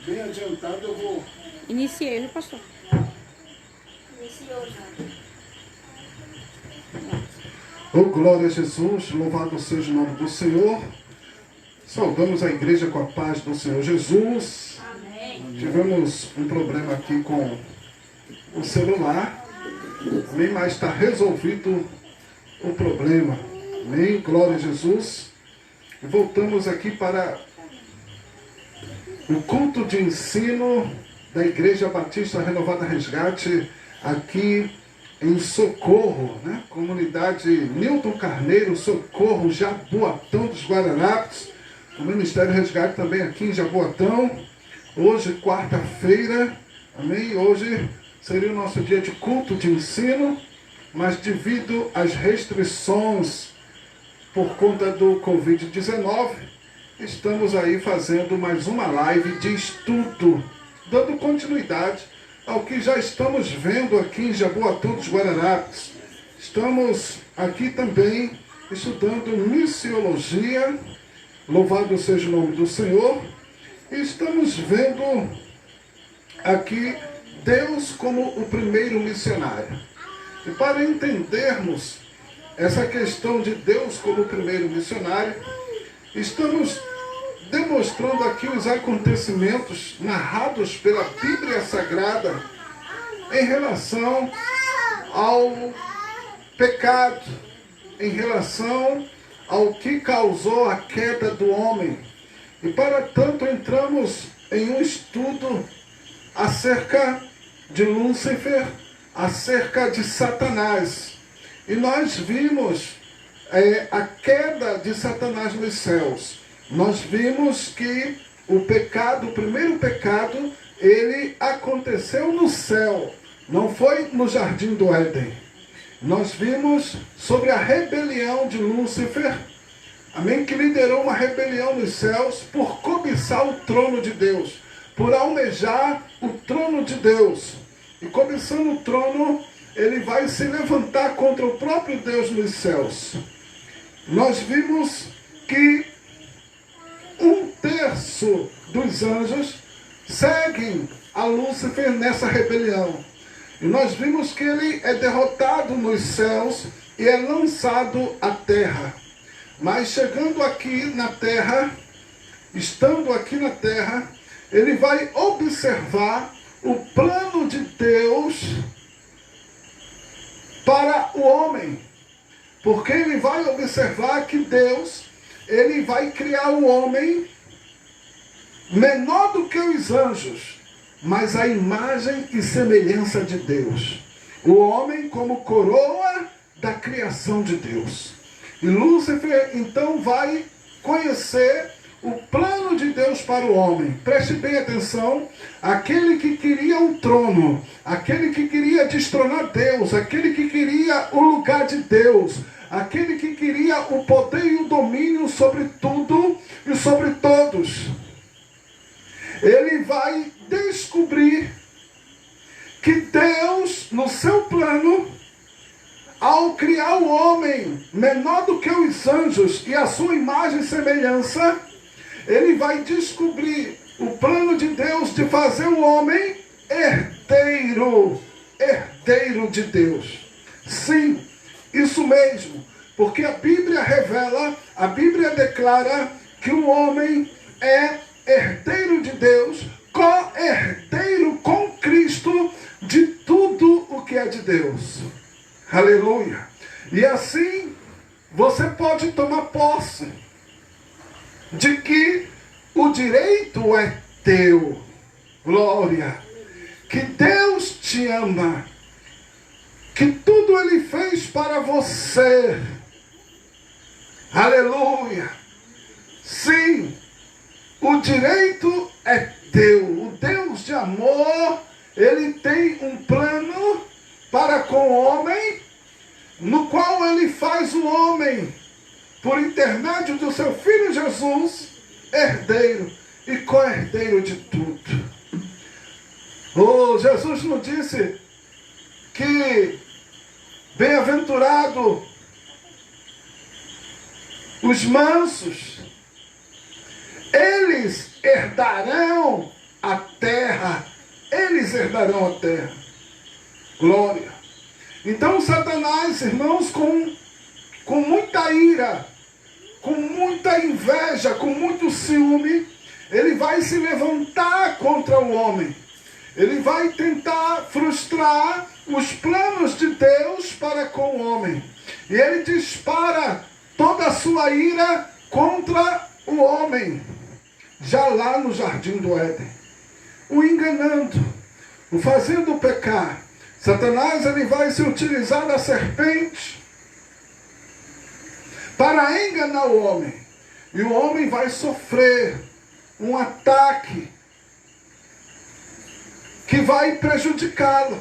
bem adiantado, eu vou... Iniciei, viu, pastor? Iniciou já. Oh, glória a Jesus, louvado seja o nome do Senhor. Saudamos a igreja com a paz do Senhor Jesus. Amém. Tivemos um problema aqui com o celular. Amém, mas está resolvido o problema. Amém, glória a Jesus. E voltamos aqui para o culto de ensino da Igreja Batista Renovada Resgate, aqui em Socorro, né? Comunidade Nilton Carneiro, Socorro, Jaboatão dos Guararapes. O Ministério Resgate também aqui em Jaboatão. Hoje, quarta-feira, amém? Hoje seria o nosso dia de culto de ensino, mas devido às restrições por conta do Covid-19, estamos aí fazendo mais uma live de estudo, dando continuidade ao que já estamos vendo aqui em Jaboatão dos Guararapes. Estamos aqui também estudando missiologia, louvado seja o nome do Senhor, e estamos vendo aqui Deus como o primeiro missionário. E para entendermos essa questão de Deus como o primeiro missionário, estamos demonstrando aqui os acontecimentos narrados pela Bíblia Sagrada em relação ao pecado, em relação ao que causou a queda do homem. E para tanto entramos em um estudo acerca de Lúcifer, acerca de Satanás. E nós vimos a queda de Satanás nos céus. Nós vimos que o pecado, o primeiro pecado, ele aconteceu no céu, não foi no jardim do Éden. Nós vimos sobre a rebelião de Lúcifer, amém, que liderou uma rebelião nos céus por cobiçar o trono de Deus, por almejar o trono de Deus. E cobiçando o trono, ele vai se levantar contra o próprio Deus nos céus. Nós vimos que 1/3 dos anjos seguem a Lúcifer nessa rebelião. E nós vimos que ele é derrotado nos céus e é lançado à terra. Mas chegando aqui na terra, estando aqui na terra, ele vai observar o plano de Deus para o homem. Porque ele vai observar que Deus, ele vai criar o homem menor do que os anjos, mas a imagem e semelhança de Deus. O homem como coroa da criação de Deus. E Lúcifer então vai conhecer o plano de Deus para o homem. Preste bem atenção, aquele que queria o trono, aquele que queria destronar Deus, aquele que queria o lugar de Deus, aquele que queria o poder e o domínio sobre tudo e sobre todos, ele vai descobrir que Deus, no seu plano, ao criar o homem menor do que os anjos e a sua imagem e semelhança, ele vai descobrir o plano de Deus de fazer o homem herdeiro de Deus. Sim, isso mesmo, porque a Bíblia revela, a Bíblia declara que o homem é herdeiro de Deus, co-herdeiro com Cristo de tudo o que é de Deus. Aleluia! E assim você pode tomar posse de que o direito é teu. Glória! Que Deus te ama, que tudo Ele fez para você. Aleluia! Sim, o direito é teu. O Deus de amor, Ele tem um plano para com o homem, no qual Ele faz o homem, por intermédio do seu Filho Jesus, herdeiro e co-herdeiro de tudo. Oh, Jesus nos disse que bem-aventurado os mansos, eles herdarão a herdarão a terra. Glória. Então Satanás, irmãos, com muita ira, com muita inveja, com muito ciúme, ele vai se levantar contra o homem. Ele vai tentar frustrar os planos de Deus para com o homem. E ele dispara toda a sua ira contra o homem, já lá no jardim do Éden, o enganando, o fazendo pecar. Satanás, ele vai se utilizar da serpente para enganar o homem. E o homem vai sofrer um ataque que vai prejudicá-lo,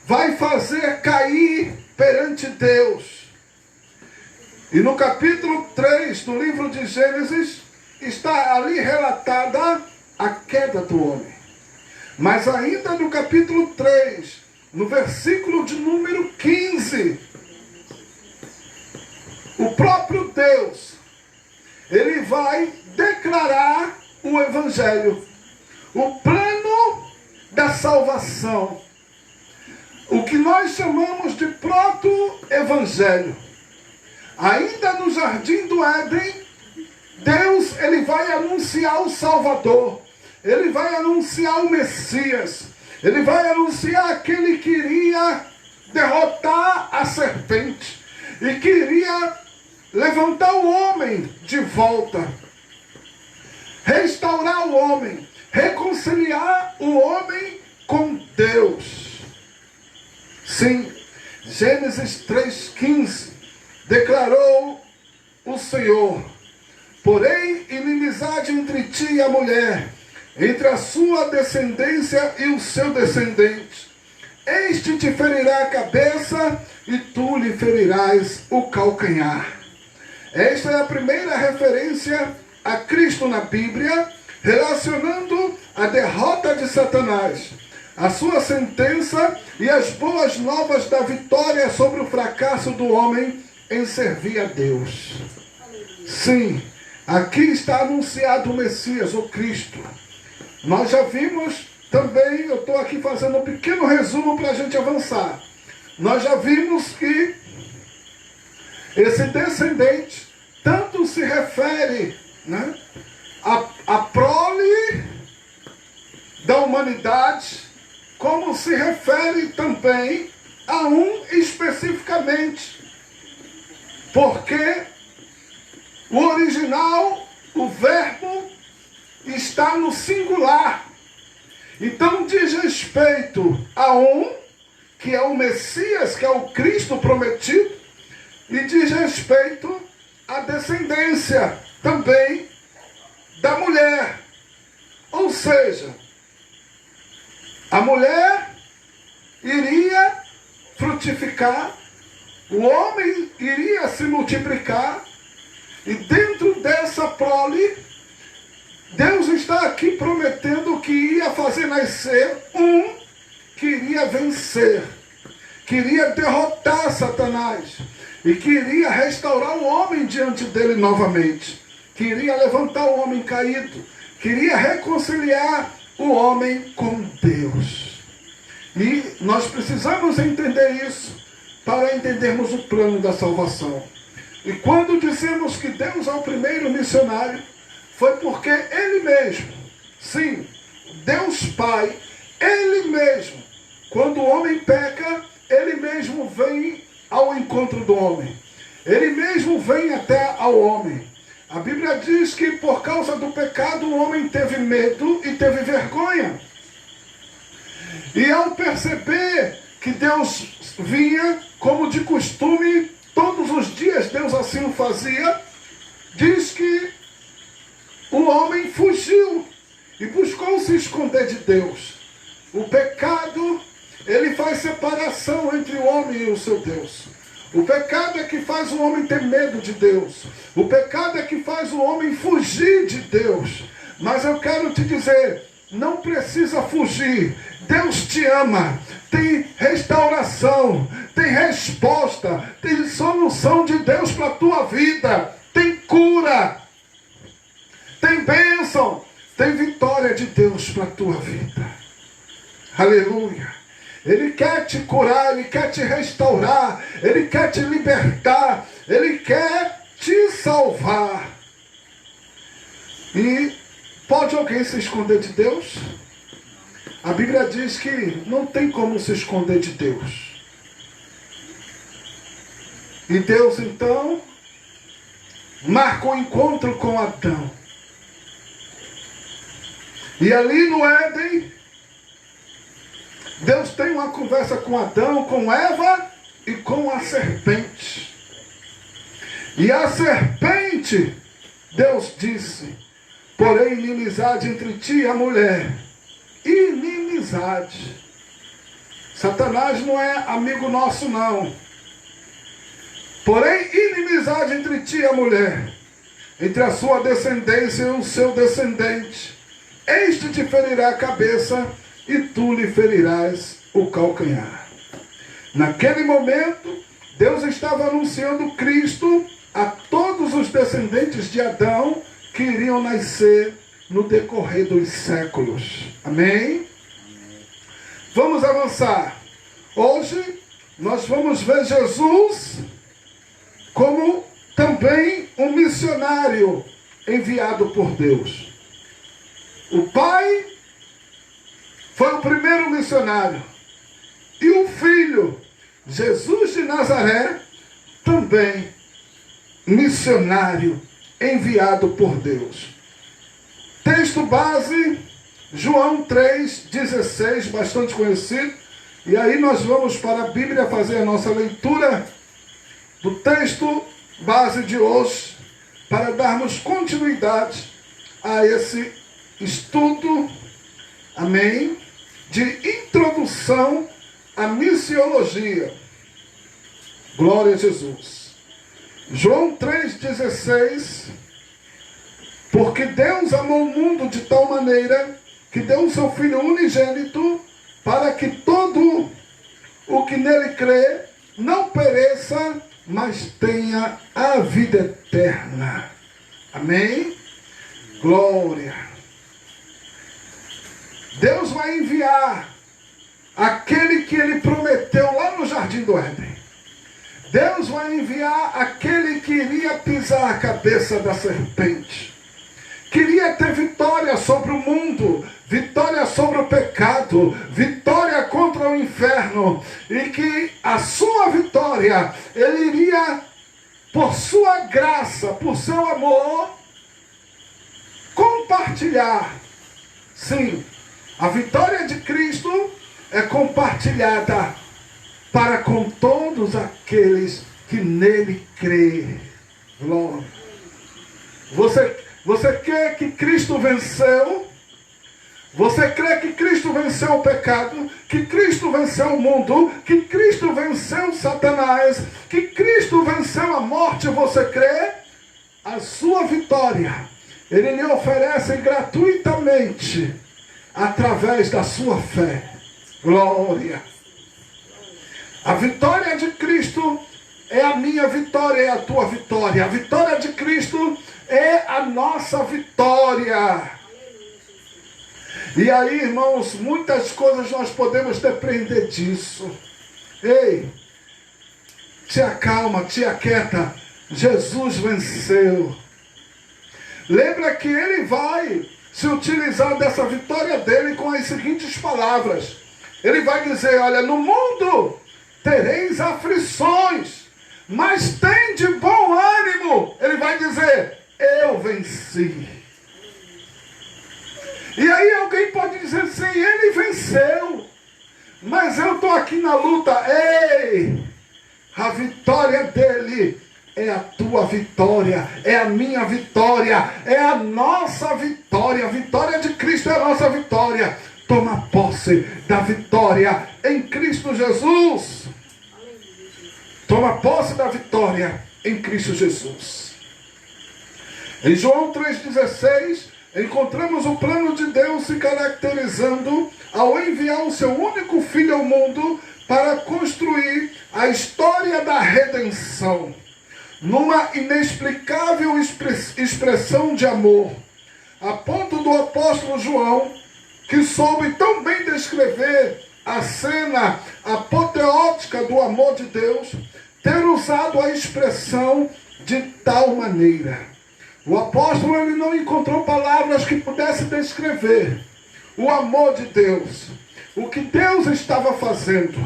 vai fazer cair perante Deus. E no capítulo 3 do livro de Gênesis, está ali relatada a queda do homem. Mas ainda no capítulo 3, no versículo de número 15, o próprio Deus, ele vai declarar o Evangelho, o plano da salvação, o que nós chamamos de proto-evangelho. Ainda no jardim do Éden, Deus, ele vai anunciar o Salvador, ele vai anunciar o Messias, ele vai anunciar aquele que iria derrotar a serpente e queria levantar o homem de volta, restaurar o homem, reconciliar o homem com Deus. Sim, Gênesis 3,15 declarou o Senhor: porém, inimizade entre ti e a mulher, entre a sua descendência e o seu descendente. Este te ferirá a cabeça e tu lhe ferirás o calcanhar. Esta é a primeira referência a Cristo na Bíblia, relacionando a derrota de Satanás, a sua sentença e as boas novas da vitória sobre o fracasso do homem em servir a Deus. Sim, aqui está anunciado o Messias, o Cristo. Nós já vimos também, eu estou aqui fazendo um pequeno resumo para a gente avançar. Nós já vimos que esse descendente tanto se refere, né, a prole da humanidade, como se refere também a um especificamente. Porque o original, o verbo, está no singular. Então diz respeito a um, que é o Messias, que é o Cristo prometido, e diz respeito à descendência também da mulher. Ou seja, a mulher iria frutificar, o homem iria se multiplicar, e dentro dessa prole, Deus está aqui prometendo que ia fazer nascer um que iria vencer, que iria derrotar Satanás, e que iria restaurar o homem diante dele novamente, que iria levantar o homem caído, que iria reconciliar o homem com Deus. E nós precisamos entender isso para entendermos o plano da salvação. E quando dizemos que Deus é o primeiro missionário, foi porque Ele mesmo, sim, Deus Pai, Ele mesmo, quando o homem peca, Ele mesmo vem ao encontro do homem. Ele mesmo vem até ao homem. A Bíblia diz que por causa do pecado o homem teve medo e teve vergonha. E ao perceber que Deus vinha, como de costume, todos os dias Deus assim o fazia, diz que o homem fugiu e buscou se esconder de Deus. O pecado, ele faz separação entre o homem e o seu Deus. O pecado é que faz o homem ter medo de Deus. O pecado é que faz o homem fugir de Deus. Mas eu quero te dizer, não precisa fugir. Deus te ama. Tem restauração, tem resposta, tem solução de Deus para a tua vida. Tem cura, tem bênção, tem vitória de Deus para a tua vida. Aleluia. Ele quer te curar, Ele quer te restaurar, Ele quer te libertar, Ele quer te salvar. E pode alguém se esconder de Deus? A Bíblia diz que não tem como se esconder de Deus. E Deus então marca o encontro com Adão. E ali no Éden, Deus tem uma conversa com Adão, com Eva e com a serpente. E a serpente, Deus disse: porém inimizade entre ti e a mulher. Inimizade. Satanás não é amigo nosso, não. Porém inimizade entre ti e a mulher, entre a sua descendência e o seu descendente. Este te ferirá a cabeça e tu lhe ferirás o calcanhar. Naquele momento, Deus estava anunciando Cristo a todos os descendentes de Adão que iriam nascer no decorrer dos séculos. Amém? Vamos avançar. Hoje, nós vamos ver Jesus como também um missionário enviado por Deus. O Pai foi o primeiro missionário. E o Filho, Jesus de Nazaré, também missionário enviado por Deus. Texto base, João 3,16, bastante conhecido. E aí nós vamos para a Bíblia fazer a nossa leitura do texto base de hoje, para darmos continuidade a esse estudo, amém, de introdução à missiologia. Glória a Jesus. João 3,16. Porque Deus amou o mundo de tal maneira que deu o seu Filho unigênito, para que todo o que nele crê não pereça, mas tenha a vida eterna. Amém? Glória. Deus vai enviar aquele que Ele prometeu lá no Jardim do Éden. Deus vai enviar aquele que iria pisar a cabeça da serpente. Queria ter vitória sobre o mundo, vitória sobre o pecado, vitória contra o inferno. E que a sua vitória, Ele iria, por sua graça, por seu amor, compartilhar. Sim, a vitória de Cristo é compartilhada para com todos aqueles que nele crê. Glória. Você crê que Cristo venceu? Você crê que Cristo venceu o pecado? Que Cristo venceu o mundo? Que Cristo venceu Satanás? Que Cristo venceu a morte? Você crê? A sua vitória, Ele lhe oferece gratuitamente, através da sua fé. Glória. A vitória de Cristo é a minha vitória, é a tua vitória. A vitória de Cristo é a nossa vitória. E aí, irmãos, muitas coisas nós podemos depender disso. Ei, te acalma, te aquieta. Jesus venceu. Lembra que Ele vai se utilizar dessa vitória dele com as seguintes palavras. Ele vai dizer: olha, no mundo tereis aflições, mas tem de bom ânimo. Ele vai dizer: eu venci. E aí alguém pode dizer: sim, ele venceu, mas eu estou aqui na luta. Ei, a vitória dele é a tua vitória, é a minha vitória, é a nossa vitória. A vitória de Cristo é a nossa vitória. Toma posse da vitória em Cristo Jesus. Toma posse da vitória em Cristo Jesus. Em João 3,16, encontramos o plano de Deus se caracterizando ao enviar o seu único Filho ao mundo para construir a história da redenção, numa inexplicável expressão de amor, a ponto do apóstolo João que soube tão bem descrever a cena apoteótica do amor de Deus, ter usado a expressão de tal maneira. O apóstolo ele não encontrou palavras que pudessem descrever o amor de Deus, o que Deus estava fazendo.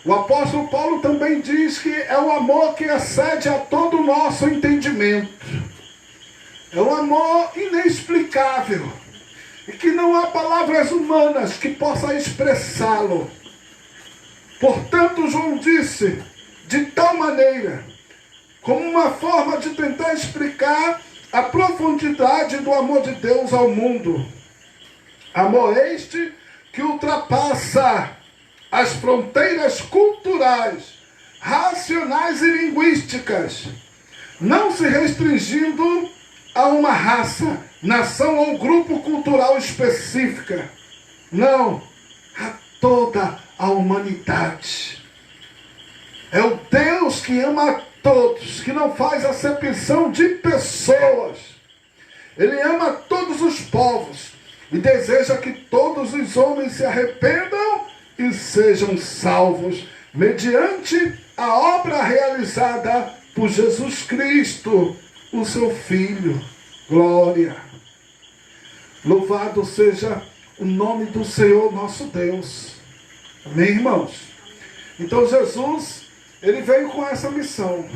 O apóstolo Paulo também diz que é um amor que excede a todo o nosso entendimento. É um amor inexplicável e que não há palavras humanas que possam expressá-lo. Portanto, João disse, de tal maneira, como uma forma de tentar explicar a profundidade do amor de Deus ao mundo. Amor este que ultrapassa as fronteiras culturais, racionais e linguísticas, não se restringindo a uma raça, nação ou grupo cultural específica. Não, a toda a humanidade. É o Deus que ama a todos, que não faz acepção de pessoas. Ele ama todos os povos e deseja que todos os homens se arrependam e sejam salvos mediante a obra realizada por Jesus Cristo, o seu Filho. Glória! Louvado seja o nome do Senhor nosso Deus. Amém, irmãos? Então Jesus, ele veio com essa missão.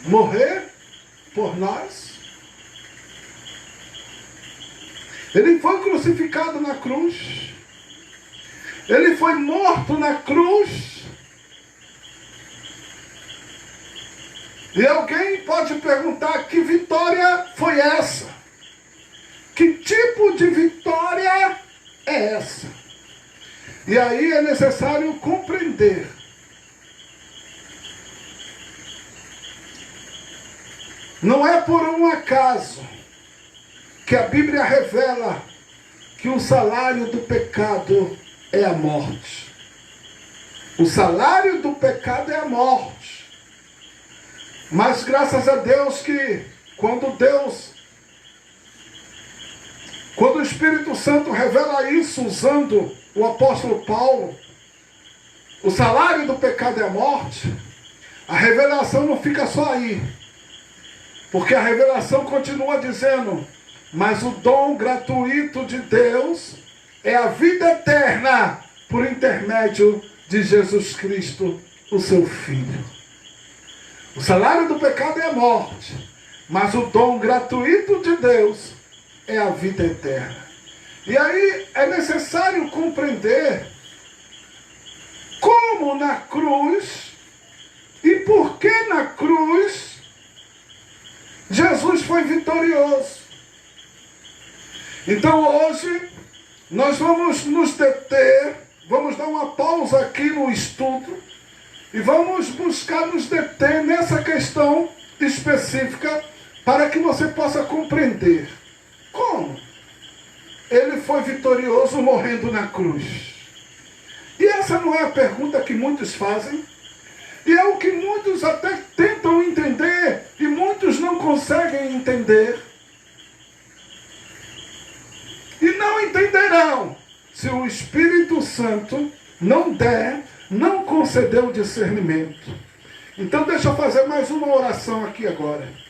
Morrer por nós. Ele foi crucificado na cruz. Ele foi morto na cruz. E alguém pode perguntar que vitória foi essa? Que tipo de vitória é essa? E aí é necessário compreender. Não é por um acaso que a Bíblia revela que o salário do pecado é a morte. O salário do pecado é a morte. Mas graças a Deus que quando o Espírito Santo revela isso usando o apóstolo Paulo, o salário do pecado é a morte, a revelação não fica só aí. Porque a revelação continua dizendo, mas o dom gratuito de Deus é a vida eterna por intermédio de Jesus Cristo, o seu Filho. O salário do pecado é a morte, mas o dom gratuito de Deus é a vida eterna. E aí é necessário compreender como na cruz e por que na cruz Jesus foi vitorioso. Então hoje nós vamos nos deter, vamos dar uma pausa aqui no estudo e vamos buscar nos deter nessa questão específica para que você possa compreender como ele foi vitorioso morrendo na cruz. E essa não é a pergunta que muitos fazem, e é o que muitos até tentam entender e muitos não conseguem entender. E não entenderão se o Espírito Santo não conceder o discernimento. Então deixa eu fazer mais uma oração aqui agora.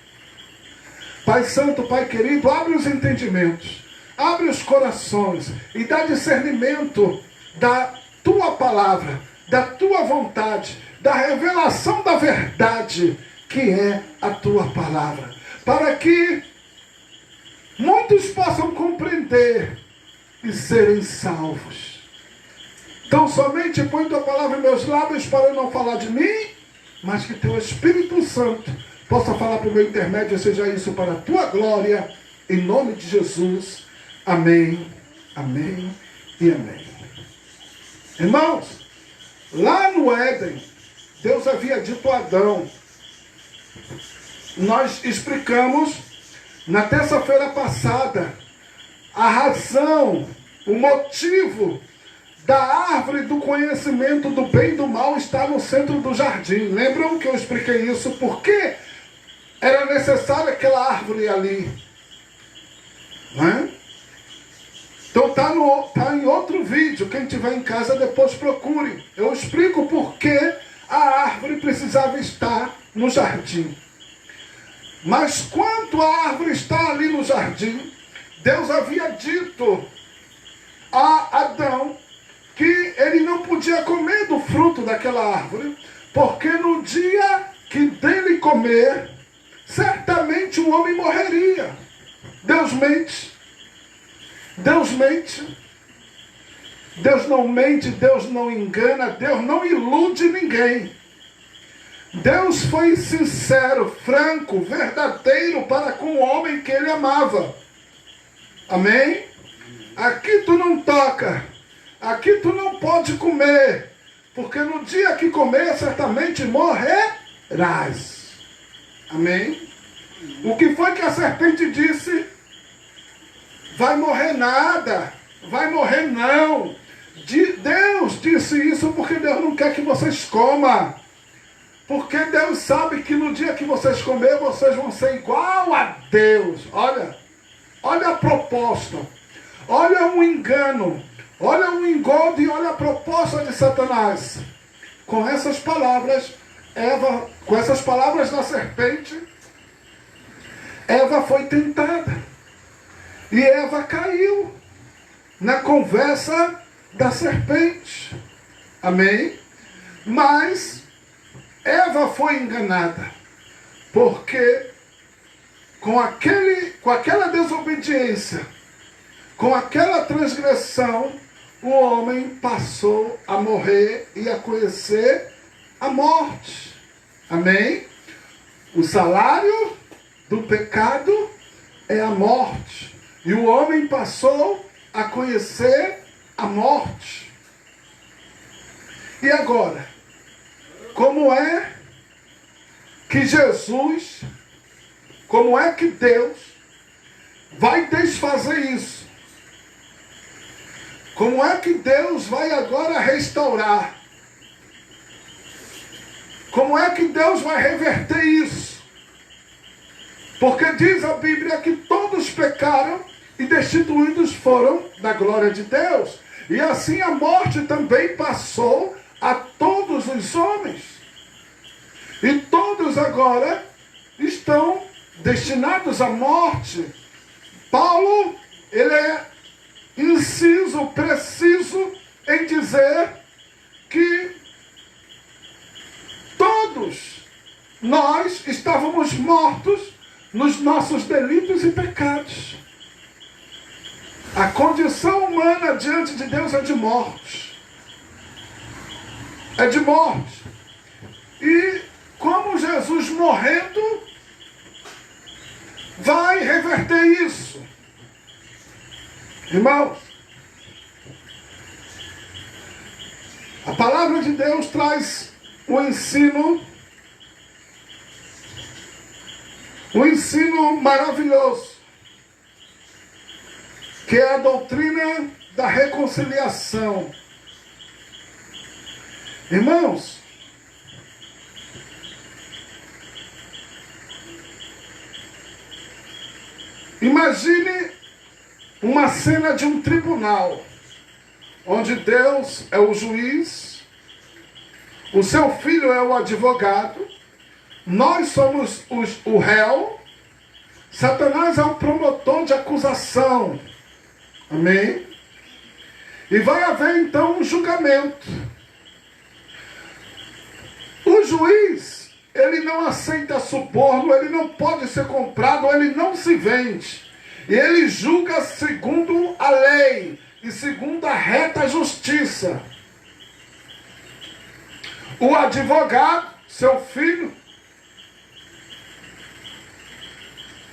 Pai Santo, Pai querido, abre os entendimentos, abre os corações e dá discernimento da Tua palavra, da Tua vontade, da revelação da verdade, que é a Tua palavra, para que muitos possam compreender e serem salvos. Então somente põe Tua palavra em meus lábios para eu não falar de mim, mas que Teu Espírito Santo possa falar por meu intermédio, seja isso para a Tua glória, em nome de Jesus. Amém, amém e amém. Irmãos, lá no Éden, Deus havia dito a Adão, nós explicamos na terça-feira passada a razão, o motivo da árvore do conhecimento do bem e do mal estar no centro do jardim. Lembram que eu expliquei isso? Por que era necessária aquela árvore ali. Não é? Então tá em outro vídeo. Quem tiver em casa depois procure. Eu explico por que a árvore precisava estar no jardim. Mas quando a árvore está ali no jardim, Deus havia dito a Adão que ele não podia comer do fruto daquela árvore, porque no dia que dele comer, certamente o homem morreria. Deus mente. Deus mente. Deus não mente, Deus não engana, Deus não ilude ninguém. Deus foi sincero, franco, verdadeiro para com o homem que ele amava. Amém? Aqui tu não toca, aqui tu não pode comer, porque no dia que comer, certamente morrerás. Amém? O que foi que a serpente disse? Vai morrer nada, vai morrer não. Deus disse isso porque Deus não quer que vocês comam. Porque Deus sabe que no dia que vocês comerem, vocês vão ser igual a Deus. Olha a proposta. Olha o engano. Olha o engodo e olha a proposta de Satanás. Com essas palavras, com essas palavras da serpente, Eva foi tentada. E Eva caiu na conversa da serpente. Amém? Mas Eva foi enganada, porque com aquela desobediência, com aquela transgressão, o homem passou a morrer e a conhecer a morte. Amém? O salário do pecado é a morte. E o homem passou a conhecer a morte. E agora? Como é que Jesus, como é que Deus vai desfazer isso? Como é que Deus vai agora restaurar? Como é que Deus vai reverter isso? Porque diz a Bíblia que todos pecaram e destituídos foram da glória de Deus. E assim a morte também passou a todos os homens. E todos agora estão destinados à morte. Paulo, ele é inciso, preciso em dizer que todos nós estávamos mortos nos nossos delitos e pecados. A condição humana diante de Deus é de morte. É de morte. E como Jesus morrendo vai reverter isso? Irmãos, a palavra de Deus traz um ensino maravilhoso, que é a doutrina da reconciliação. Irmãos, imagine uma cena de um tribunal, onde Deus é o juiz, o seu filho é o advogado, nós somos o réu, Satanás é o promotor de acusação. Amém? E vai haver então um julgamento. O juiz, ele não aceita suborno, ele não pode ser comprado, ele não se vende. E ele julga segundo a lei e segundo a reta justiça. O advogado, seu filho,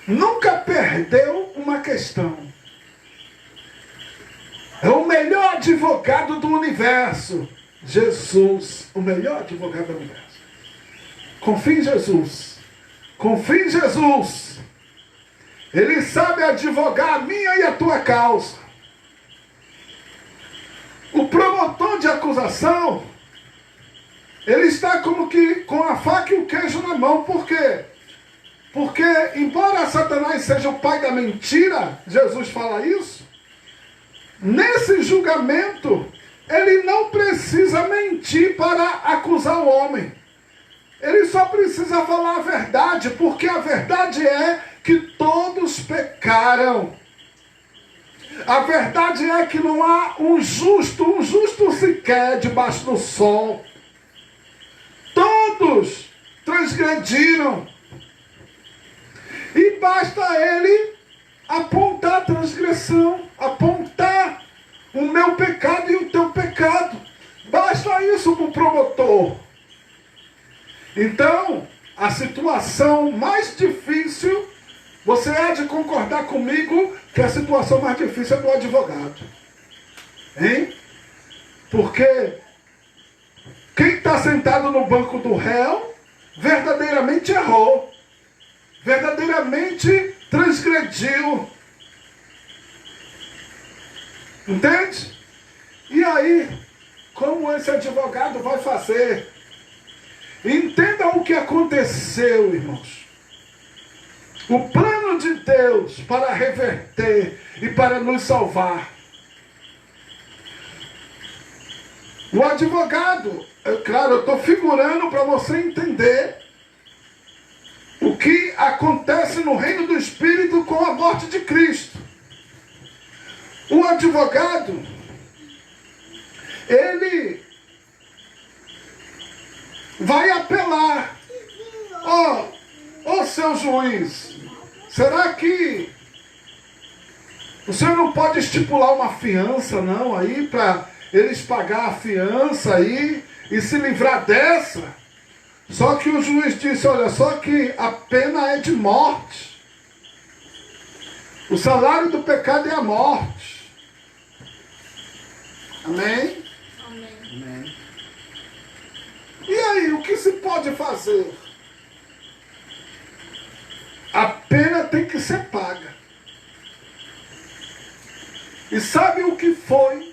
nunca perdeu uma questão. É o melhor advogado do universo. Jesus, o melhor advogado do universo. Confie em Jesus. Confie em Jesus. Ele sabe advogar a minha e a tua causa. O promotor de acusação, ele está como que com a faca e o queijo na mão. Por quê? Porque, embora Satanás seja o pai da mentira, Jesus fala isso, nesse julgamento, ele não precisa mentir para acusar o homem. Ele só precisa falar a verdade, porque a verdade é que todos pecaram. A verdade é que não há um justo sequer debaixo do sol. Todos transgrediram. E basta ele apontar a transgressão, apontar o meu pecado e o teu pecado. Basta isso para o promotor. Então, a situação mais difícil, você há de concordar comigo que a situação mais difícil é do advogado. Hein? Porque quem está sentado no banco do réu verdadeiramente errou. Verdadeiramente transgrediu. Entende? E aí, como esse advogado vai fazer? Entenda o que aconteceu, irmãos. O plano de Deus para reverter e para nos salvar. O advogado, claro, eu estou figurando para você entender o que acontece no reino do Espírito com a morte de Cristo. O advogado, ele vai apelar. Ó, seu juiz, será que o senhor não pode estipular uma fiança, não, aí, para eles pagar a fiança aí e se livrar dessa? Só que o juiz disse, olha, só que a pena é de morte. O salário do pecado é a morte. Amém? Amém. E aí, o que se pode fazer? A pena tem que ser paga. E sabe o que foi?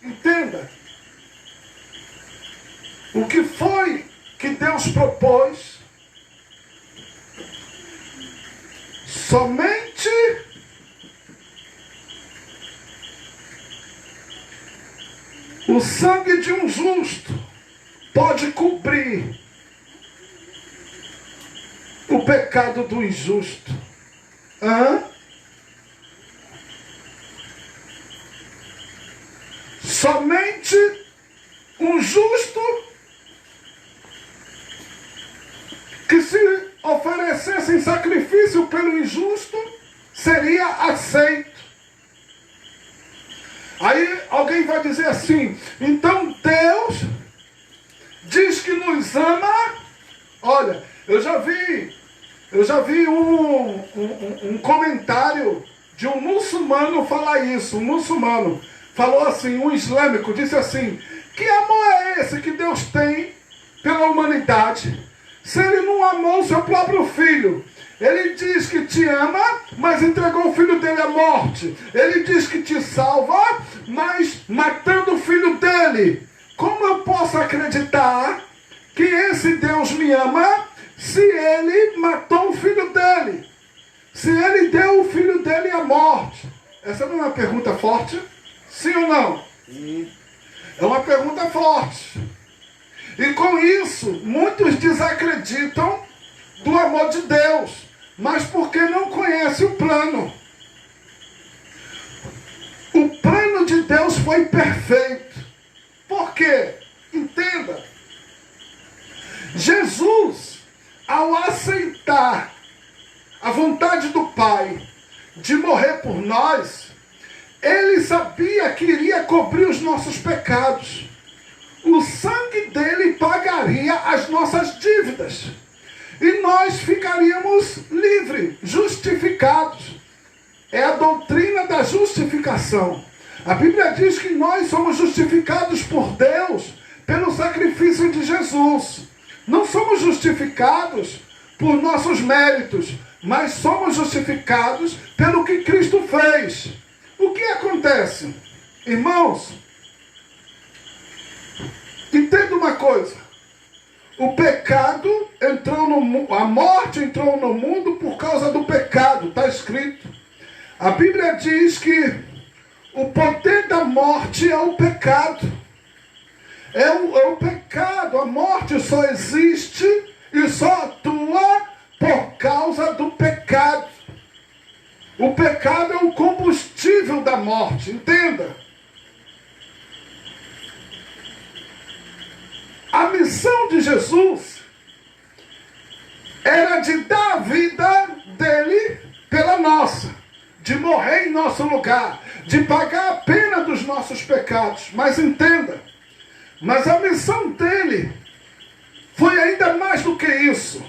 Entenda. O que foi que Deus propôs? Somente o sangue de um justo pode cobrir o pecado do injusto. Somente um justo que se oferecesse em sacrifício pelo injusto seria aceito. Aí alguém vai dizer assim, então Deus diz que nos ama. Olha, eu já vi um comentário de um muçulmano falar isso. Um muçulmano falou assim, um islâmico disse assim, que amor é esse que Deus tem pela humanidade? Se ele não amou o seu próprio filho. Ele diz que te ama, mas entregou o filho dele à morte. Ele diz que te salva, mas matando o filho dele. Como eu posso acreditar que esse Deus me ama se ele matou o filho dele? Se ele deu o filho dele à morte? Essa não é uma pergunta forte? Sim ou não? Sim. É uma pergunta forte. E com isso, muitos desacreditam do amor de Deus, mas porque não conhecem o plano. O plano de Deus foi perfeito. Por quê? Entenda. Jesus, ao aceitar a vontade do Pai de morrer por nós, ele sabia que iria cobrir os nossos pecados. O sangue dele pagaria as nossas dívidas. E nós ficaríamos livres, justificados. É a doutrina da justificação. A Bíblia diz que nós somos justificados por Deus pelo sacrifício de Jesus. Não somos justificados por nossos méritos, mas somos justificados pelo que Cristo fez. O que acontece? Irmãos, entenda uma coisa. O pecado entrou no mundo, a morte entrou no mundo por causa do pecado, está escrito. A Bíblia diz que o poder da morte é o pecado. É o pecado, a morte só existe e só atua por causa do pecado. O pecado é o combustível da morte, entenda. A missão de Jesus era de dar a vida dele pela nossa, de morrer em nosso lugar, de pagar a pena dos nossos pecados. Mas entenda, mas a missão dele foi ainda mais do que isso.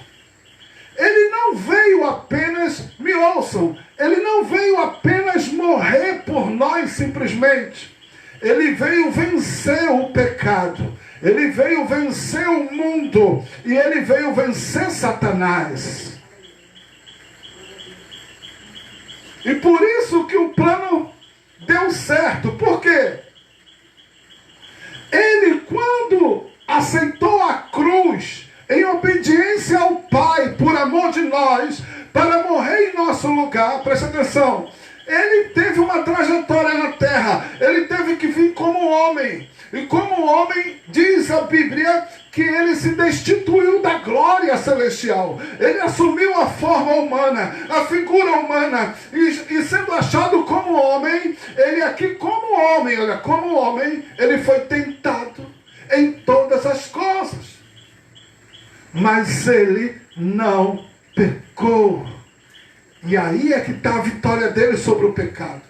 Ele não veio apenas, me ouçam, ele não veio apenas morrer por nós simplesmente. Ele veio vencer o pecado. Ele veio vencer o mundo. E ele veio vencer Satanás. E por isso que o plano deu certo. Por quê? Ele, quando aceitou a cruz, em obediência ao Pai, por amor de nós, para morrer em nosso lugar, presta atenção, ele teve uma trajetória na terra, ele teve que vir como homem, e como homem, diz a Bíblia, que ele se destituiu da glória celestial, ele assumiu a forma humana, a figura humana, e sendo achado como homem, ele aqui como homem, olha, como homem, ele foi tentado em todas as coisas. Mas ele não pecou. E aí é que está a vitória dele sobre o pecado.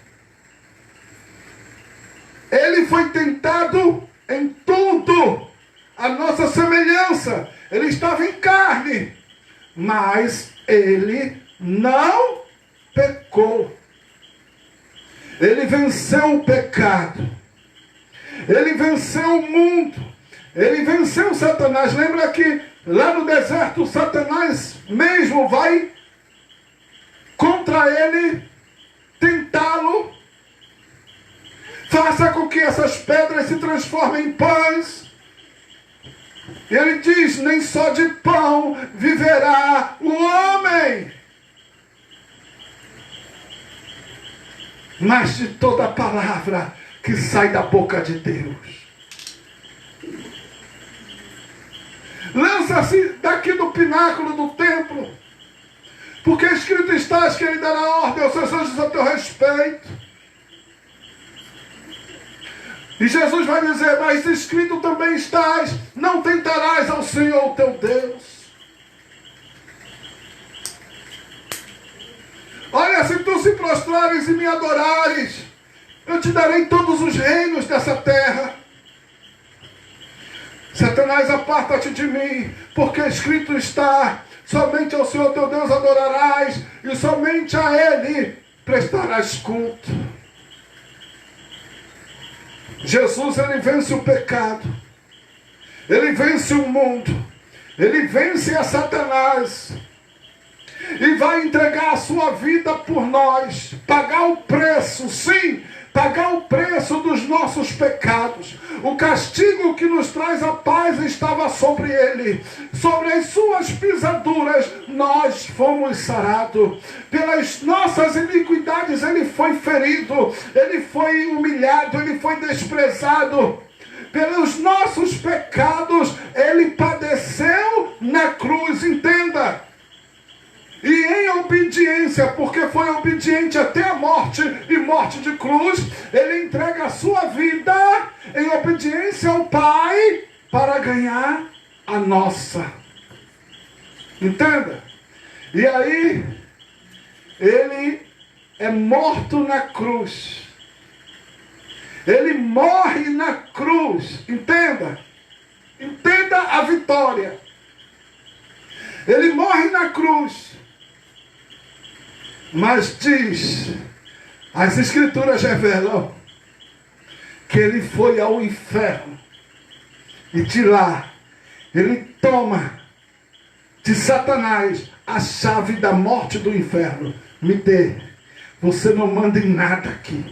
Ele foi tentado em tudo, a nossa semelhança. Ele estava em carne, mas ele não pecou. Ele venceu o pecado. Ele venceu o mundo. Ele venceu Satanás. Lembra que lá no deserto, Satanás mesmo vai contra ele, tentá-lo. Faça com que essas pedras se transformem em pães. Ele diz, nem só de pão viverá o homem, mas de toda palavra que sai da boca de Deus. Lança-se daqui do pináculo do templo, porque escrito está que ele dará ordem aos seus anjos a teu respeito. E Jesus vai dizer, mas escrito também estás, não tentarás ao Senhor teu Deus. Olha, se tu se prostrares e me adorares, eu te darei todos os reinos dessa terra. Satanás, aparta-te de mim, porque escrito está, somente ao Senhor teu Deus adorarás, e somente a Ele prestarás culto. Jesus, ele vence o pecado, ele vence o mundo, ele vence a Satanás, e vai entregar a sua vida por nós, pagar o preço, sim, pagar o preço dos nossos pecados. O castigo que nos traz a paz estava sobre ele. Sobre as suas pisaduras nós fomos sarados. Pelas nossas iniquidades ele foi ferido. Ele foi humilhado, ele foi desprezado. Pelos nossos pecados ele padeceu na cruz, entenda. E em obediência, porque foi obediente até a morte e morte de cruz, ele entrega a sua vida em obediência ao Pai para ganhar a nossa. Entenda? E aí, ele é morto na cruz. Ele morre na cruz. Entenda? Entenda a vitória. Ele morre na cruz. Mas diz, as Escrituras revelam que ele foi ao inferno. E de lá, ele toma de Satanás a chave da morte do inferno. Me dê. Você não manda em nada aqui.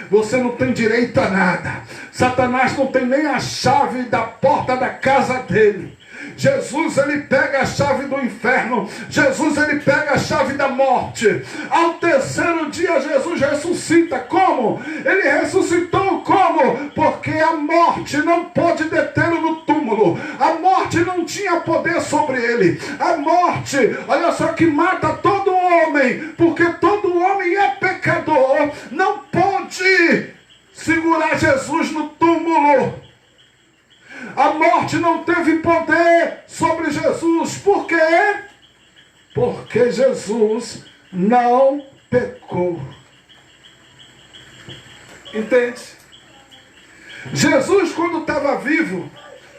Você não tem direito a nada. Satanás não tem nem a chave da porta da casa dele. Jesus, ele pega a chave do inferno. Jesus, ele pega a chave da morte. Ao terceiro dia, Jesus ressuscita. Como? Ele ressuscitou como? Porque a morte não pode detê-lo no túmulo. A morte não tinha poder sobre ele. A morte, olha só, que mata todo homem, porque todo homem é pecador, não pode segurar Jesus no túmulo. A morte não teve poder sobre Jesus. Por quê? Porque Jesus não pecou. Entende? Jesus, quando estava vivo,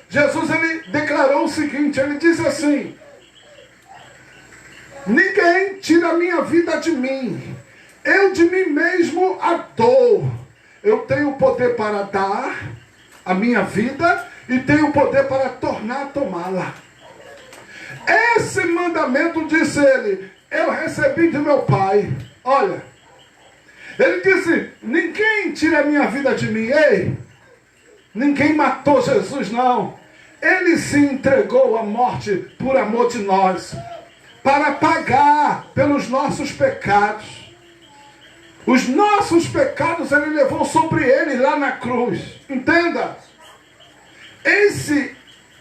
Jesus, ele declarou o seguinte, ele disse assim: ninguém tira a minha vida de mim, eu de mim mesmo a dou. Eu tenho poder para dar a minha vida e tenho poder para tornar a tomá-la. Esse mandamento, disse ele, eu recebi de meu Pai. Olha, ele disse, ninguém tira a minha vida de mim. Ei, ninguém matou Jesus, não. Ele se entregou à morte por amor de nós, para pagar pelos nossos pecados. Os nossos pecados ele levou sobre ele lá na cruz. Entenda. Esse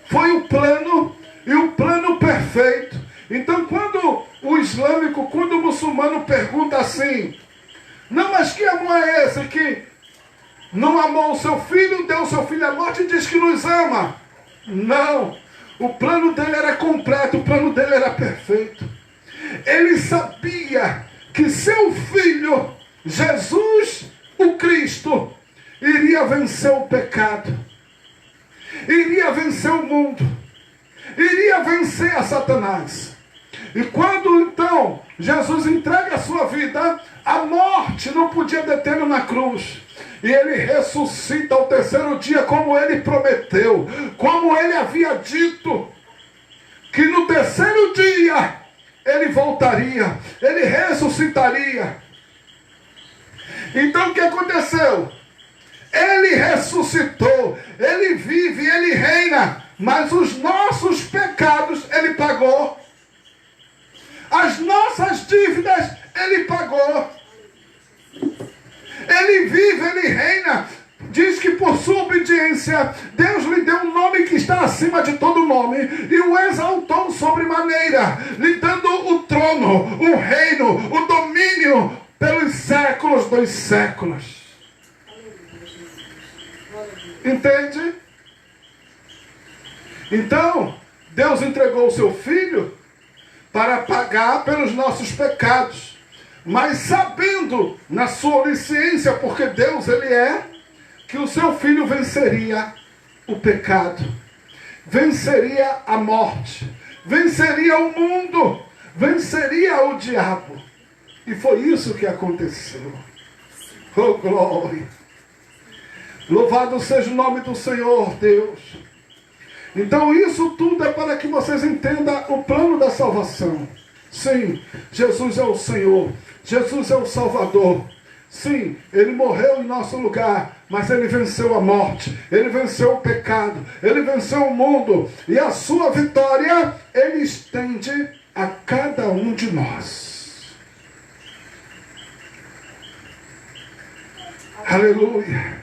foi o plano, e o plano perfeito. Então quando o islâmico, quando o muçulmano pergunta assim, não, mas que amor é esse que não amou o seu filho, deu o seu filho à morte e diz que nos ama? Não, o plano dele era completo, o plano dele era perfeito. Ele sabia que seu filho, Jesus, o Cristo, iria vencer o pecado, iria vencer o mundo, iria vencer a Satanás. E quando então Jesus entrega a sua vida, a morte não podia detê-lo na cruz. E ele ressuscita ao terceiro dia, como ele prometeu, como ele havia dito, que no terceiro dia ele voltaria, ele ressuscitaria. Então o que aconteceu? Ele ressuscitou, ele vive, ele reina, mas os nossos pecados ele pagou. As nossas dívidas ele pagou. Ele vive, ele reina. Diz que por sua obediência, Deus lhe deu um nome que está acima de todo nome e o exaltou sobremaneira, lhe dando o trono, o reino, o domínio pelos séculos dos séculos. Entende? Então, Deus entregou o seu Filho para pagar pelos nossos pecados, mas sabendo na sua onisciência, porque Deus ele é, que o seu Filho venceria o pecado, venceria a morte, venceria o mundo, venceria o diabo. E foi isso que aconteceu. Oh, glória! Louvado seja o nome do Senhor, Deus. Então isso tudo é para que vocês entendam o plano da salvação. Sim, Jesus é o Senhor, Jesus é o Salvador. Sim, ele morreu em nosso lugar, mas ele venceu a morte, ele venceu o pecado, ele venceu o mundo, e a sua vitória ele estende a cada um de nós. Aleluia!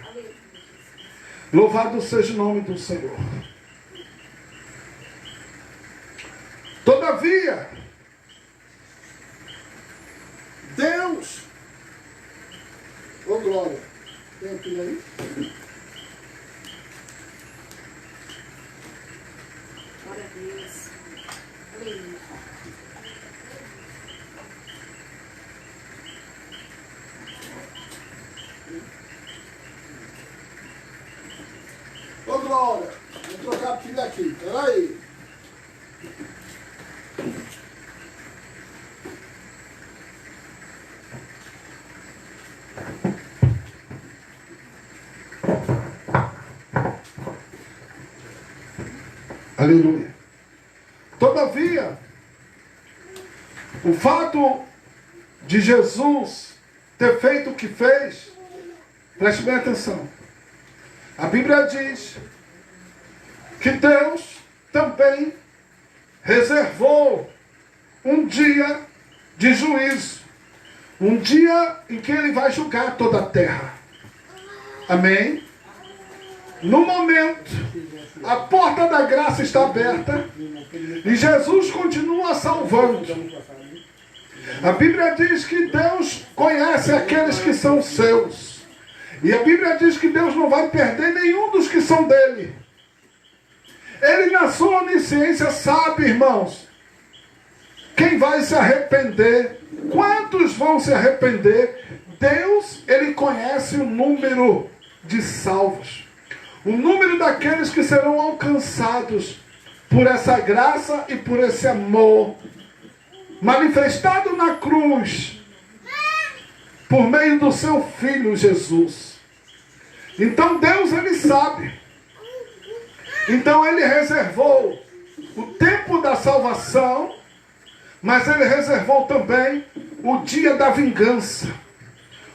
Louvado seja o nome do Senhor. Todavia, Deus, oh glória, tem aquilo aí? Glória a Deus. Aleluia. Ô glória, vou trocar a pilha aqui, peraí. Aleluia. Todavia, o fato de Jesus ter feito o que fez, preste bem atenção. A Bíblia diz que Deus também reservou um dia de juízo. Um dia em que ele vai julgar toda a terra. Amém? No momento, a porta da graça está aberta e Jesus continua salvando. A Bíblia diz que Deus conhece aqueles que são seus. E a Bíblia diz que Deus não vai perder nenhum dos que são dele. Ele, na sua onisciência, sabe, irmãos, quem vai se arrepender, quantos vão se arrepender. Deus, ele conhece o número de salvos, o número daqueles que serão alcançados por essa graça e por esse amor manifestado na cruz por meio do seu Filho Jesus. Então Deus, ele sabe. Então ele reservou o tempo da salvação, mas ele reservou também o dia da vingança,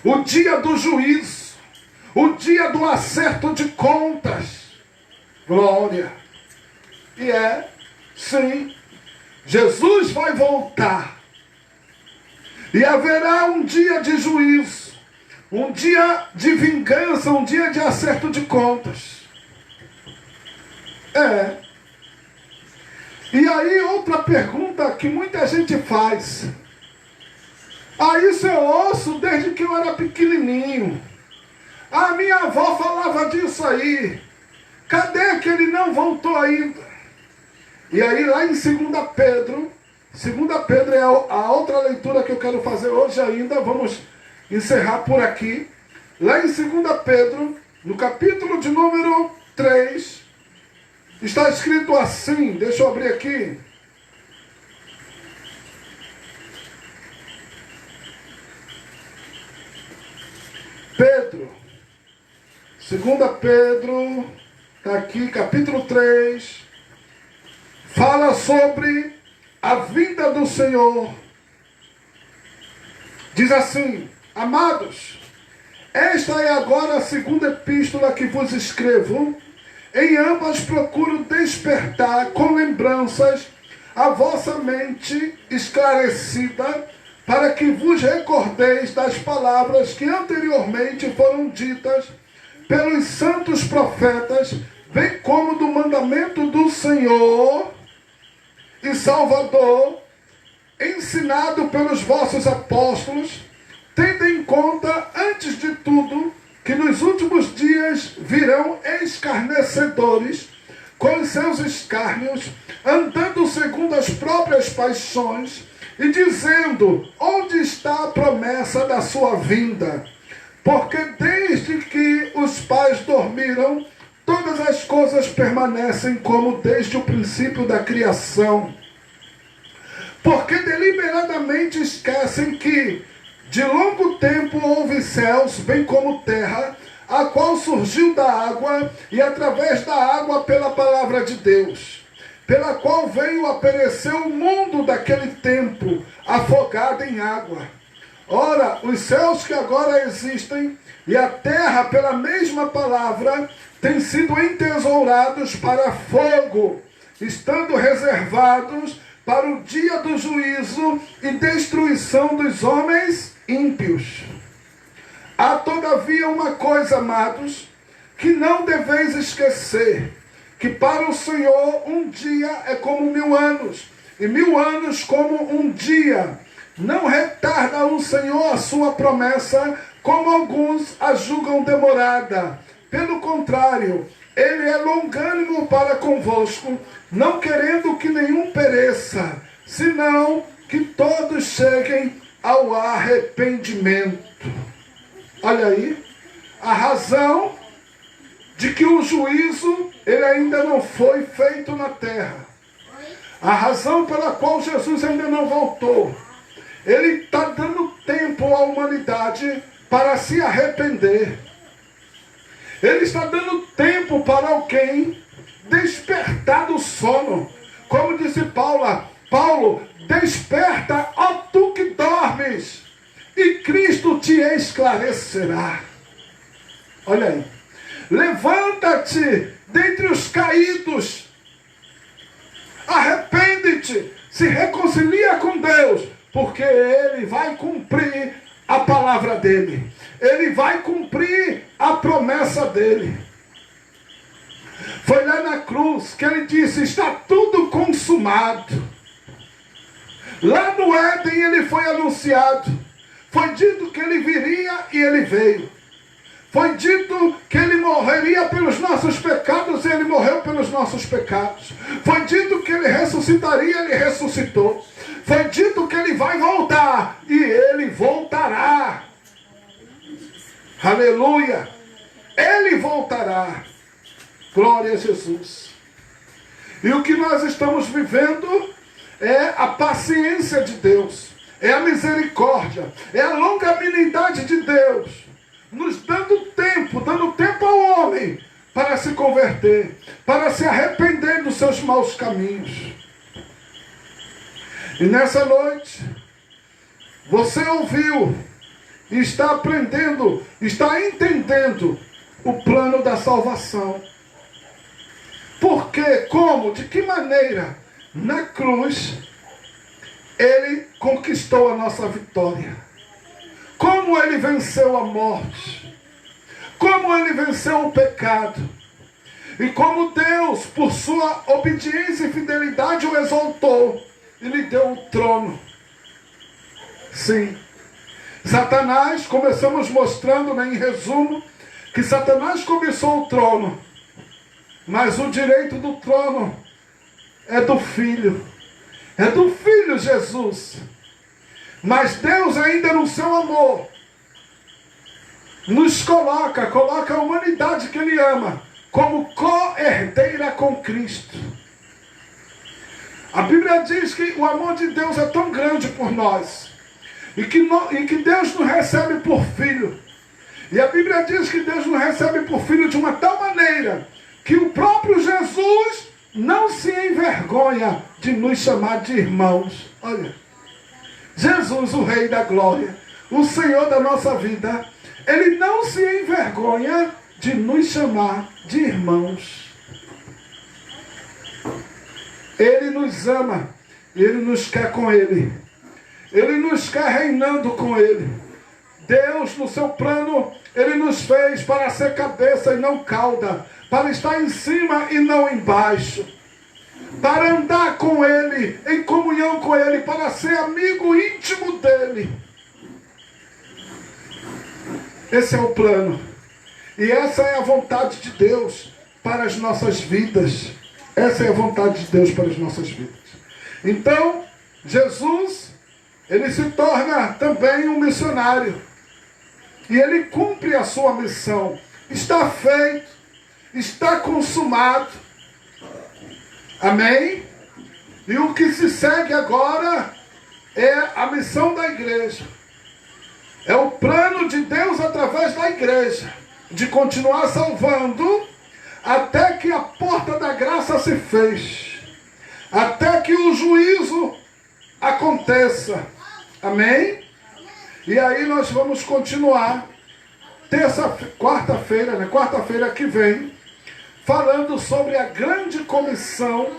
o dia do juízo, o dia do acerto de contas. Glória. E sim, Jesus vai voltar. E haverá um dia de juízo, um dia de vingança, um dia de acerto de contas. E aí outra pergunta que muita gente faz. Isso eu ouço desde que eu era pequenininho. A minha avó falava disso aí. Cadê que ele não voltou ainda? E aí lá em 2 Pedro é a outra leitura que eu quero fazer hoje ainda. Vamos encerrar por aqui. Lá em 2 Pedro, no capítulo de número 3, está escrito assim, deixa eu abrir aqui. Pedro, 2 Pedro, está aqui, capítulo 3, fala sobre a vinda do Senhor. Diz assim: amados, esta é agora a segunda epístola que vos escrevo. Em ambas procuro despertar com lembranças a vossa mente esclarecida, para que vos recordeis das palavras que anteriormente foram ditas pelos santos profetas, bem como do mandamento do Senhor e Salvador, ensinado pelos vossos apóstolos, tendo em conta, antes de tudo, que nos últimos dias virão escarnecedores com os seus escárnios, andando segundo as próprias paixões, e dizendo: onde está a promessa da sua vinda? Porque desde que os pais dormiram, todas as coisas permanecem como desde o princípio da criação. Porque deliberadamente esquecem que de longo tempo houve céus, bem como terra, a qual surgiu da água, e através da água pela palavra de Deus, pela qual veio a perecer o mundo daquele tempo, afogado em água. Ora, os céus que agora existem, e a terra pela mesma palavra, têm sido entesourados para fogo, estando reservados para o dia do juízo e destruição dos homens ímpios. Há todavia uma coisa, amados, que não deveis esquecer, que para o Senhor um dia é como 1000 anos, e 1000 anos como um dia. Não retarda o Senhor a sua promessa, como alguns a julgam demorada. Pelo contrário, Ele é longânimo para convosco, não querendo que nenhum pereça, senão que todos cheguem ao arrependimento. Olha aí, a razão de que o juízo ele ainda não foi feito na terra. A razão pela qual Jesus ainda não voltou. Ele está dando tempo à humanidade para se arrepender. Ele está dando tempo para alguém despertar do sono. Como disse Paulo, desperta, ó tu que dormes, e Cristo te esclarecerá. Olha aí. Levanta-te dentre os caídos, arrepende-te, se reconcilia com Deus, porque Ele vai cumprir a palavra dEle. Ele vai cumprir a promessa dEle. Foi lá na cruz que Ele disse, está tudo consumado. Lá no Éden Ele foi anunciado. Foi dito que Ele viria e Ele veio. Foi dito que Ele morreria pelos nossos pecados e Ele morreu pelos nossos pecados. Foi dito que Ele ressuscitaria e Ele ressuscitou. Foi dito que Ele vai voltar e Ele voltará. Aleluia! Ele voltará. Glória a Jesus. E o que nós estamos vivendo é a paciência de Deus, é a misericórdia, é a longanimidade de Deus, nos dando tempo ao homem para se converter, para se arrepender dos seus maus caminhos. E nessa noite, você ouviu e está aprendendo, está entendendo o plano da salvação. Por quê? Como? De que maneira? Na cruz, Ele conquistou a nossa vitória. Como Ele venceu a morte. Como Ele venceu o pecado. E como Deus, por sua obediência e fidelidade, o exaltou e lhe deu o trono. Sim. Satanás, começamos mostrando, né, em resumo, que Satanás começou o trono. Mas o direito do trono é do Filho. É do Filho Jesus. Mas Deus ainda no seu amor nos coloca a humanidade que Ele ama como co-herdeira com Cristo. A Bíblia diz que o amor de Deus é tão grande por nós. E que Deus nos recebe por filho. E a Bíblia diz que Deus nos recebe por filho de uma tal maneira que o próprio Jesus não se envergonha de nos chamar de irmãos. Olha, Jesus, o Rei da Glória, o Senhor da nossa vida, Ele não se envergonha de nos chamar de irmãos. Ele nos ama, Ele nos quer com Ele. Ele nos quer reinando com Ele. Deus, no seu plano, Ele nos fez para ser cabeça e não cauda, para estar em cima e não embaixo, para andar com Ele, em comunhão com Ele, para ser amigo íntimo dEle. Esse é o plano. E essa é a vontade de Deus para as nossas vidas. Essa é a vontade de Deus para as nossas vidas. Então, Jesus, Ele se torna também um missionário. E Ele cumpre a sua missão. Está feito. Está consumado. Amém? E o que se segue agora é a missão da igreja. É o plano de Deus através da igreja. De continuar salvando até que a porta da graça se feche. Até que o juízo aconteça. Amém? E aí nós vamos continuar quarta-feira, né? Quarta-feira que vem, falando sobre a grande comissão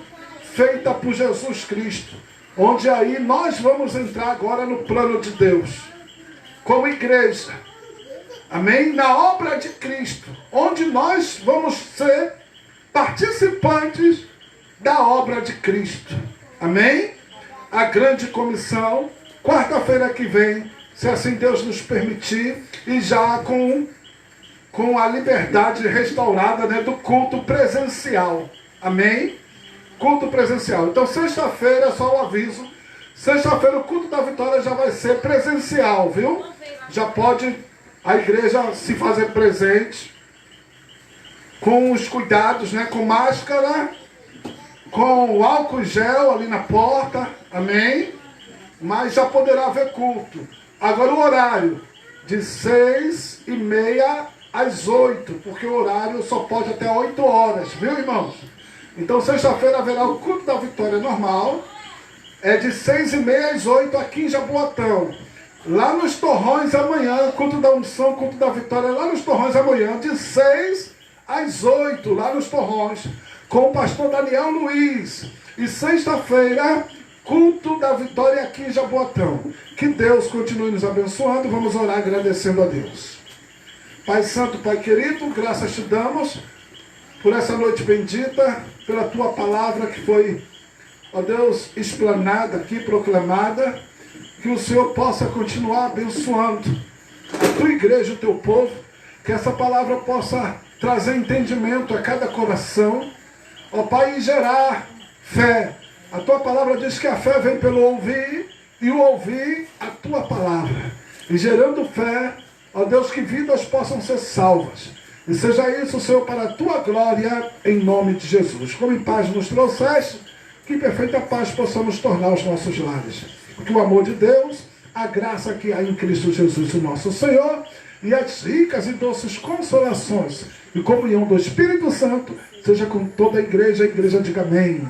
feita por Jesus Cristo, onde aí nós vamos entrar agora no plano de Deus, como igreja, amém? Na obra de Cristo, onde nós vamos ser participantes da obra de Cristo, amém? A grande comissão, quarta-feira que vem, se assim Deus nos permitir, e já com a liberdade restaurada, né, do culto presencial. Amém? Culto presencial. Então, sexta-feira, só o aviso, sexta-feira o culto da vitória já vai ser presencial, viu? Já pode a igreja se fazer presente, com os cuidados, né, com máscara, com o álcool gel ali na porta, amém? Mas já poderá haver culto. Agora o horário, de 6h30 às 8, porque o horário só pode até 8 horas, viu, irmãos? Então sexta-feira haverá o culto da vitória normal, é de 6h30 às 8 aqui em Jaboatão. Lá nos Torrões amanhã, culto da unção, culto da vitória, lá nos Torrões amanhã, de 6 às 8, lá nos Torrões, com o pastor Daniel Luiz. E sexta-feira, culto da vitória aqui em Jaboatão. Que Deus continue nos abençoando. Vamos orar agradecendo a Deus. Pai Santo, Pai querido, graças te damos por essa noite bendita, pela tua palavra que foi, ó Deus, explanada aqui, proclamada. Que o Senhor possa continuar abençoando a tua igreja, o teu povo. Que essa palavra possa trazer entendimento a cada coração, ó Pai, e gerar fé. A tua palavra diz que a fé vem pelo ouvir, e o ouvir a tua palavra. E gerando fé, ó Deus, que vidas possam ser salvas. E seja isso, Senhor, para a tua glória, em nome de Jesus. Como em paz nos trouxeste, que em perfeita paz possamos tornar os nossos lares. Que o amor de Deus, a graça que há em Cristo Jesus, o nosso Senhor, e as ricas e doces consolações e comunhão do Espírito Santo, seja com toda a igreja diga amém.